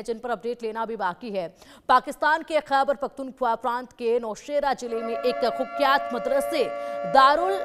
जिन पर अपडेट लेना भी बाकी है। पाकिस्तान के खैबर पख्तूनख्वा प्रांत के नौशेरा जिले में एक कुख्यात मदरसे दारुल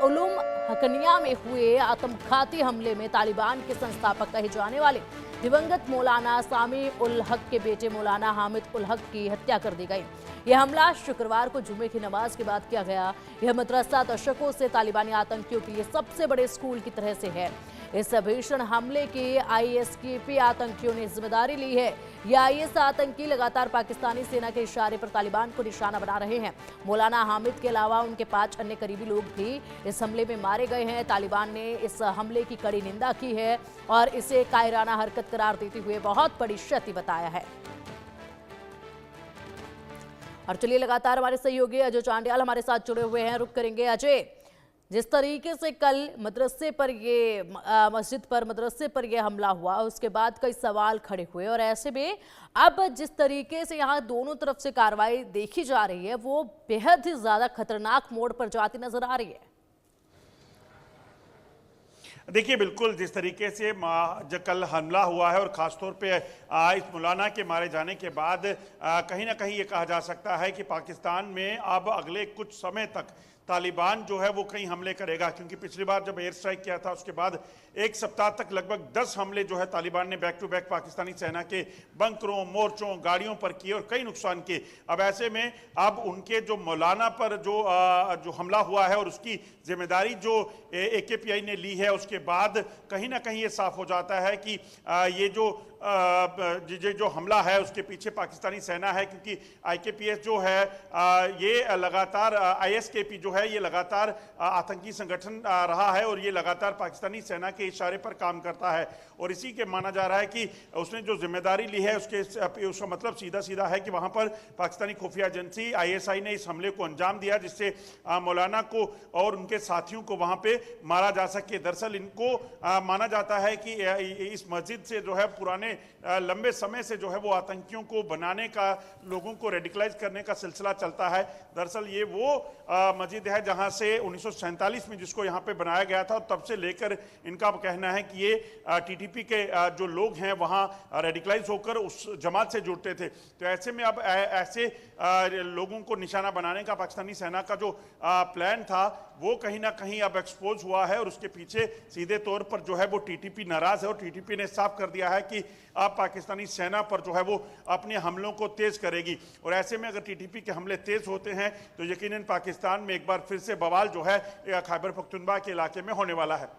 उलूम हकनिया में हुए आत्मघाती हमले में तालिबान के संस्थापक कहे जाने वाले दिवंगत मौलाना सामी उल हक के बेटे मौलाना हामिद उल हक की हत्या कर दी गई। यह हमला शुक्रवार को जुमे की नमाज के बाद किया गया। यह मदरसा दशकों से तालिबानी आतंकियों के लिए सबसे बड़े स्कूल की तरह से है। इस भीषण हमले की ISKP आतंकियों ने जिम्मेदारी ली है। यह IS आतंकी लगातार पाकिस्तानी सेना के इशारे पर तालिबान को निशाना बना रहे हैं। मौलाना हामिद के अलावा उनके 5 अन्य करीबी लोग भी इस हमले में मारे गए हैं। तालिबान ने इस हमले की कड़ी निंदा की है और इसे कायराना हरकत करार देते हुए बहुत बड़ी क्षति बताया है। और चलिए लगातार हमारे सहयोगी अजय चांडियाल हमारे साथ जुड़े हुए हैं। रुक करेंगे अजय, जिस तरीके से कल मदरसे पर ये हमला हुआ उसके बाद कई सवाल खड़े हुए और ऐसे में अब जिस तरीके से यहाँ दोनों तरफ से कार्रवाई देखी जा रही है वो बेहद ही ज्यादा खतरनाक मोड़ पर जाती नजर आ रही है। देखिए बिल्कुल जिस तरीके से जो कल हमला हुआ है और ख़ासतौर पे इस मौलाना के मारे जाने के बाद कहीं ना कहीं ये कहा जा सकता है कि पाकिस्तान में अब अगले कुछ समय तक तालिबान जो है वो कई हमले करेगा, क्योंकि पिछली बार जब एयर स्ट्राइक किया था उसके बाद एक सप्ताह तक लगभग 10 हमले जो है तालिबान ने बैक टू बैक पाकिस्तानी सेना के बंकरों, मोर्चों, गाड़ियों पर किए और कई नुकसान किए। अब ऐसे में अब उनके जो मौलाना पर जो हमला हुआ है और उसकी जिम्मेदारी जो AKPI ने ली है, उसके बाद कहीं ना कहीं ये साफ हो जाता है कि ये जो हमला है उसके पीछे पाकिस्तानी सेना है, क्योंकि IKPS जो है ये लगातार ISKP जो है ये लगातार आतंकी संगठन रहा है और ये लगातार पाकिस्तानी सेना के इशारे पर काम करता है और इसी के माना जा रहा है कि उसने जो जिम्मेदारी ली है उसका मतलब सीधा सीधा है कि वहां पर पाकिस्तानी खुफिया एजेंसी ISI ने इस हमले को अंजाम दिया जिससे मौलाना को और उनके साथियों को वहां पे मारा जा सके। दरअसल इनको माना जाता है कि इस मस्जिद से जो है पुराने लंबे समय से जो है वो आतंकियों को बनाने का, लोगों को रेडिकलाइज करने का सिलसिला चलता है। दरअसल ये वो मस्जिद है जहां से 1947 में जिसको यहाँ पे बनाया गया था और तब से लेकर इनका कहना है कि ये TTP के जो लोग हैं वहाँ रेडिकलाइज होकर उस जमात से जुड़ते थे। तो ऐसे में अब ऐसे लोगों को निशाना बनाने का पाकिस्तानी सेना का जो प्लान था वो कहीं ना कहीं अब एक्सपोज हुआ है और उसके पीछे सीधे तौर पर जो है वो TTP नाराज है और TTP ने साफ कर दिया है कि अब पाकिस्तानी सेना पर जो है वो अपने हमलों को तेज करेगी और ऐसे में अगर TTP के हमले तेज होते हैं तो यकीनन पाकिस्तान में एक बार फिर से बवाल जो है खैबर पख्तूनख्वा के इलाके में होने वाला है।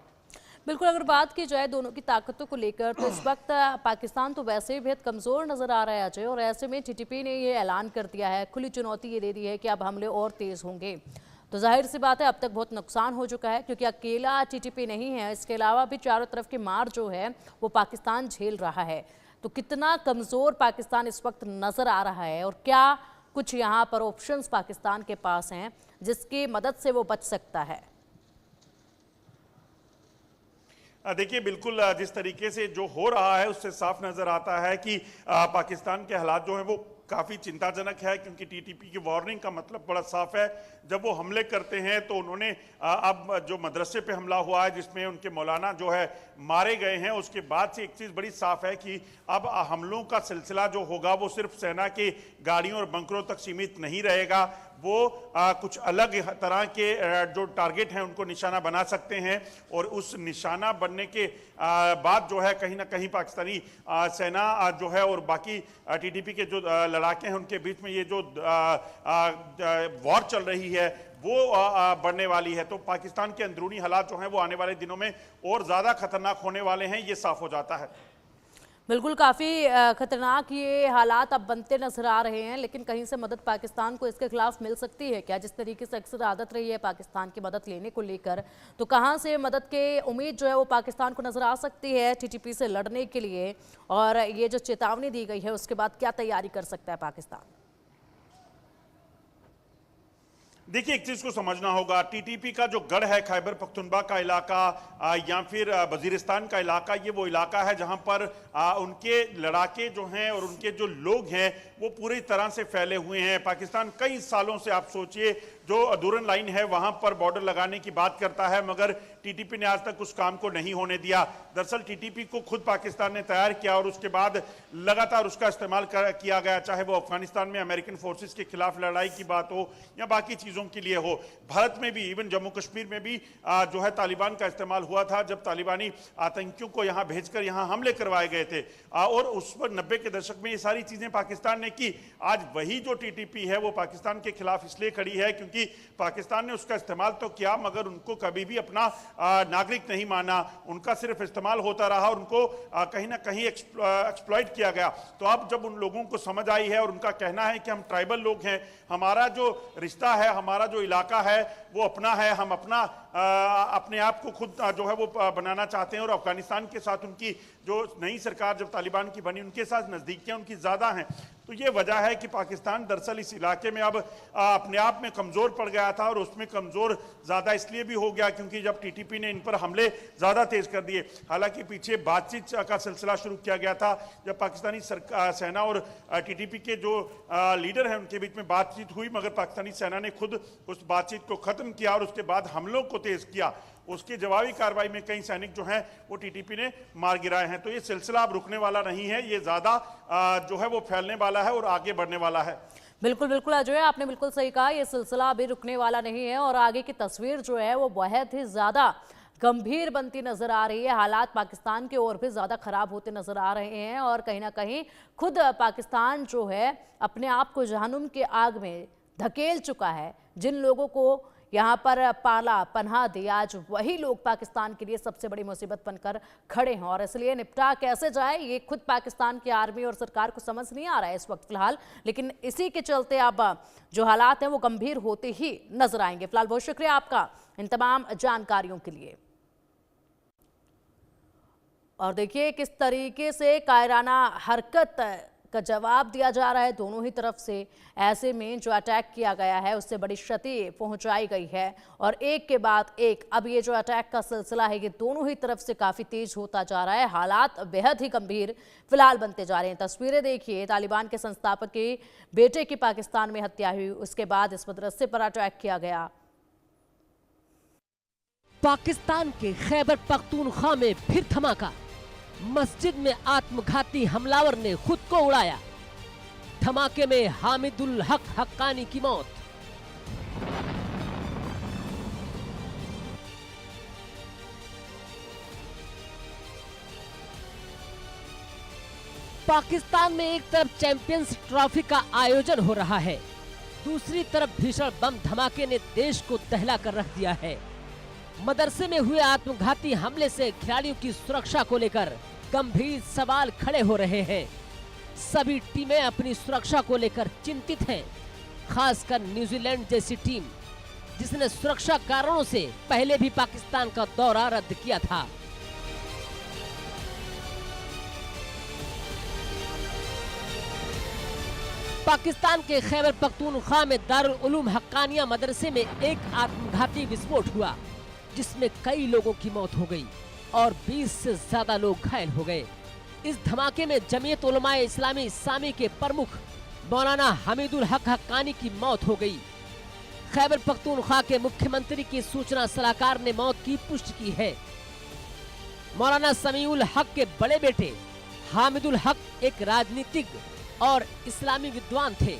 बिल्कुल, अगर बात की जाए दोनों की ताकतों को लेकर तो इस वक्त पाकिस्तान तो वैसे ही बेहद कमज़ोर नज़र आ रहा है अजय, और ऐसे में TTP ने ये ऐलान कर दिया है, खुली चुनौती ये दे दी है कि अब हमले और तेज़ होंगे। तो जाहिर सी बात है अब तक बहुत नुकसान हो चुका है क्योंकि अकेला TTP नहीं है, इसके अलावा भी चारों तरफ की मार जो है वो पाकिस्तान झेल रहा है। तो कितना कमज़ोर पाकिस्तान इस वक्त नज़र आ रहा है और क्या कुछ यहाँ पर ऑप्शंस पाकिस्तान के पास हैं जिसकी मदद से वो बच सकता है? देखिए बिल्कुल जिस तरीके से जो हो रहा है उससे साफ नजर आता है कि पाकिस्तान के हालात जो हैं वो काफ़ी चिंताजनक है, क्योंकि TTP की वार्निंग का मतलब बड़ा साफ है। जब वो हमले करते हैं तो उन्होंने अब जो मदरसे पे हमला हुआ है जिसमें उनके मौलाना जो है मारे गए हैं, उसके बाद से एक चीज़ बड़ी साफ है कि अब हमलों का सिलसिला जो होगा वो सिर्फ सेना के गाड़ियों और बंकरों तक सीमित नहीं रहेगा, वो कुछ अलग तरह के जो टारगेट हैं उनको निशाना बना सकते हैं और उस निशाना बनने के बाद जो है कहीं ना कहीं पाकिस्तानी सेना जो है और बाकी TTP के जो लड़ाके हैं उनके बीच में ये जो वॉर चल रही है वो बढ़ने वाली है। तो पाकिस्तान के अंदरूनी हालात जो हैं वो आने वाले दिनों में और ज़्यादा खतरनाक होने वाले हैं, ये साफ हो जाता है। बिल्कुल, काफ़ी खतरनाक ये हालात अब बनते नजर आ रहे हैं, लेकिन कहीं से मदद पाकिस्तान को इसके खिलाफ मिल सकती है क्या? जिस तरीके से अक्सर आदत रही है पाकिस्तान की मदद लेने को लेकर, तो कहाँ से मदद के उम्मीद जो है वो पाकिस्तान को नजर आ सकती है TTP से लड़ने के लिए? और ये जो चेतावनी दी गई है उसके बाद क्या तैयारी कर सकता है पाकिस्तान? देखिए एक चीज को समझना होगा, TTP का जो गढ़ है खैबर पख्तूनख्वा का इलाका या फिर वजीरिस्तान का इलाका, ये वो इलाका है जहां पर उनके लड़ाके जो हैं और उनके जो लोग हैं वो पूरी तरह से फैले हुए हैं। पाकिस्तान कई सालों से आप सोचिए जो दुरन लाइन है वहां पर बॉर्डर लगाने की बात करता है, मगर टीटीपी ने आज तक उस काम को नहीं होने दिया। दरअसल टीटीपी को खुद पाकिस्तान ने तैयार किया और उसके बाद लगातार उसका इस्तेमाल किया गया, चाहे वो अफगानिस्तान में अमेरिकन फोर्सेस के खिलाफ लड़ाई की बात हो या बाकी चीजों के लिए हो। भारत में भी, इवन जम्मू कश्मीर में भी जो है तालिबान का इस्तेमाल हुआ था, जब तालिबानी आतंकियों को यहां भेजकर यहां हमले करवाए गए थे और उस पर 90 के दशक में ये सारी चीजें पाकिस्तान ने की। आज वही जो टीटीपी है वो पाकिस्तान के खिलाफ इसलिए खड़ी है क्योंकि पाकिस्तान ने उसका इस्तेमाल तो किया मगर उनको कभी भी अपना नागरिक नहीं माना, उनका सिर्फ इस्तेमाल होता रहा और उनको कहीं ना कहीं एक्सप्लॉइट किया गया। तो अब जब उन लोगों को समझ आई है और उनका कहना है कि हम ट्राइबल लोग हैं, हमारा जो रिश्ता है, हमारा जो इलाका है वो अपना है, हम अपने आप को खुद जो है वो बनाना चाहते हैं और अफगानिस्तान के साथ उनकी जो नई सरकार जब तालिबान की बनी उनके साथ नजदीकियां उनकी ज्यादा हैं। तो ये वजह है कि पाकिस्तान दरअसल इस इलाके में अब अपने आप में कमजोर पड़ गया था और उसमें कमजोर ज्यादा इसलिए भी हो गया क्योंकि जब टीटीपी ने इन पर हमले ज्यादा तेज कर दिए। हालांकि पीछे बातचीत का सिलसिला शुरू किया गया था, जब पाकिस्तानी सेना और टीटीपी के जो लीडर हैं उनके बीच में बातचीत हुई, मगर पाकिस्तानी सेना ने खुद उस बातचीत को खत्म किया और उसके बाद हमलों को तेज किया। उसकी जवाबी कार्रवाई में कई सैनिक जो हैं वो टीटीपी ने मार गिराए हैं। तो ये सिलसिला अब रुकने वाला नहीं है, ये ज्यादा जो है वो फैलने वाला है और आगे बढ़ने वाला है। बिल्कुल बिल्कुल अजय, आपने बिल्कुल सही कहा, ये सिलसिला अभी रुकने वाला नहीं है और आगे की तस्वीर जो है वो बहुत ही ज्यादा गंभीर बनती नजर आ रही है। हालात पाकिस्तान के और भी ज्यादा खराब होते नजर आ रहे हैं और कहीं ना कहीं खुद पाकिस्तान जो है अपने आप को जहन्नुम के आग में धकेल चुका है। जिन लोगों को यहाँ पर पाला पनाह दिया, आज वही लोग पाकिस्तान के लिए सबसे बड़ी मुसीबत बनकर खड़े हैं और इसलिए निपटा कैसे जाए ये खुद पाकिस्तान की आर्मी और सरकार को समझ नहीं आ रहा है इस वक्त फिलहाल। लेकिन इसी के चलते अब जो हालात हैं वो गंभीर होते ही नजर आएंगे। फिलहाल बहुत शुक्रिया आपका इन तमाम जानकारियों के लिए। और देखिए किस तरीके से कायराना हरकत का जवाब दिया जा रहा है दोनों ही तरफ से। ऐसे में जो अटैक किया गया है उससे बड़ी क्षति पहुंचाई गई है और एक के बाद एक अब ये जो अटैक का सिलसिला है ये दोनों ही तरफ से काफी तेज होता जा रहा है। हालात बेहद ही गंभीर फिलहाल बनते जा रहे हैं। तस्वीरें देखिए, तालिबान के संस्थापक के बेटे की पाकिस्तान में हत्या हुई, उसके बाद इस मदरसे पर अटैक किया गया। पाकिस्तान के खैबर पख्तूनख्वा में फिर धमाका, मस्जिद में आत्मघाती हमलावर ने खुद को उड़ाया। धमाके में हामिदुल हक हक्कानी की मौत। पाकिस्तान में एक तरफ चैंपियंस ट्रॉफी का आयोजन हो रहा है, दूसरी तरफ भीषण बम धमाके ने देश को दहला कर रख दिया है। मदरसे में हुए आत्मघाती हमले से खिलाड़ियों की सुरक्षा को लेकर गंभीर सवाल खड़े हो रहे हैं। सभी टीमें अपनी सुरक्षा को लेकर चिंतित हैं, खासकर न्यूजीलैंड जैसी टीम जिसने सुरक्षा कारणों से पहले भी पाकिस्तान का दौरा रद्द किया था। पाकिस्तान के खैबर पख्तूनख्वा में दारुल उलूम हक्कानिया मदरसे में एक आत्मघाती विस्फोट हुआ जिसमें कई लोगों की मौत हो गई और 20 से ज्यादा लोग घायल हो गए। इस धमाके में जमीयत उलमाए इस्लामी सामी के प्रमुख मौलाना हामिदुल हक हक्कानी की मौत हो गई। खैबर पख्तूनख्वा के मुख्यमंत्री की सूचना सलाहकार ने मौत की पुष्टि की है। मौलाना समीउल हक के बड़े बेटे हामिदुल हक एक राजनीतिज्ञ और इस्लामी विद्वान थे।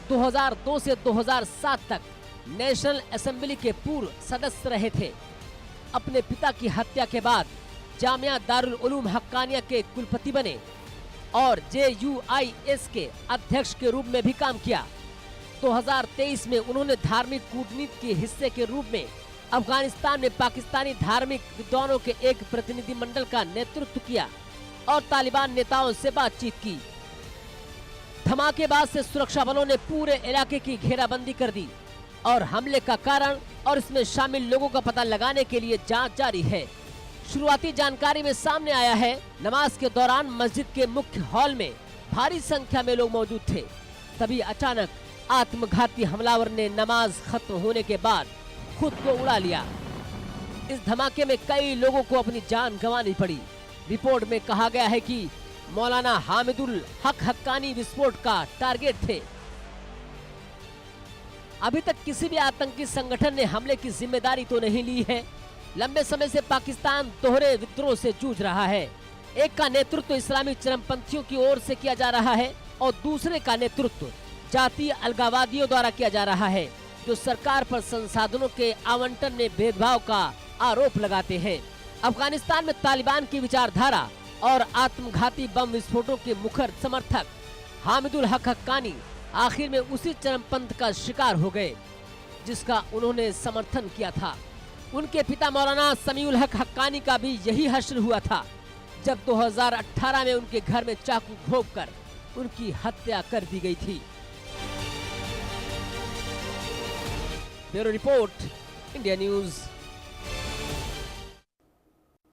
2002 से 2007 तक नेशनल असेंबली के पूर्व सदस्य रहे थे। अपने पिता की हत्या के बाद जामिया दारुल उलूम हक्कानिया के कुलपति बने और JUIS के अध्यक्ष के रूप में भी काम किया। 2023 में उन्होंने धार्मिक कूटनीति के हिस्से के रूप में अफगानिस्तान में पाकिस्तानी धार्मिक विद्वानों के एक प्रतिनिधि मंडल का नेतृत्व किया और तालिबान नेताओं से बातचीत की। धमाकेबाज से सुरक्षा बलों ने पूरे इलाके की घेराबंदी कर दी और हमले का कारण और इसमें शामिल लोगों का पता लगाने के लिए जांच जारी है। शुरुआती जानकारी में सामने आया है, नमाज के दौरान मस्जिद के मुख्य हॉल में भारी संख्या में लोग मौजूद थे। तभी अचानक आत्मघाती हमलावर ने नमाज खत्म होने के बाद खुद को उड़ा लिया। इस धमाके में कई लोगों को अपनी जान गंवानी पड़ी। रिपोर्ट में कहा गया है कि मौलाना हामिदुल हक हक्कानी विस्फोट का टारगेट थे। अभी तक किसी भी आतंकी संगठन ने हमले की जिम्मेदारी तो नहीं ली है। लंबे समय से पाकिस्तान दोहरे विद्रोह से जूझ रहा है। एक का नेतृत्व इस्लामी चरमपंथियों की ओर से किया जा रहा है और दूसरे का नेतृत्व जातीय अलगाववादियों द्वारा किया जा रहा है, जो सरकार पर संसाधनों के आवंटन में भेदभाव का आरोप लगाते हैं। अफगानिस्तान में तालिबान की विचारधारा और आत्मघाती बम विस्फोटों के मुखर समर्थक हामिदुल हक हक्कानी आखिर में उसी चरमपंथ का शिकार हो गए जिसका उन्होंने समर्थन किया था। उनके पिता मौलाना समीउल हक हक्कानी का भी यही हश्र हुआ था जब 2018 में उनके घर में चाकू घोंपकर उनकी हत्या कर दी गई थी। Bureau report, India news.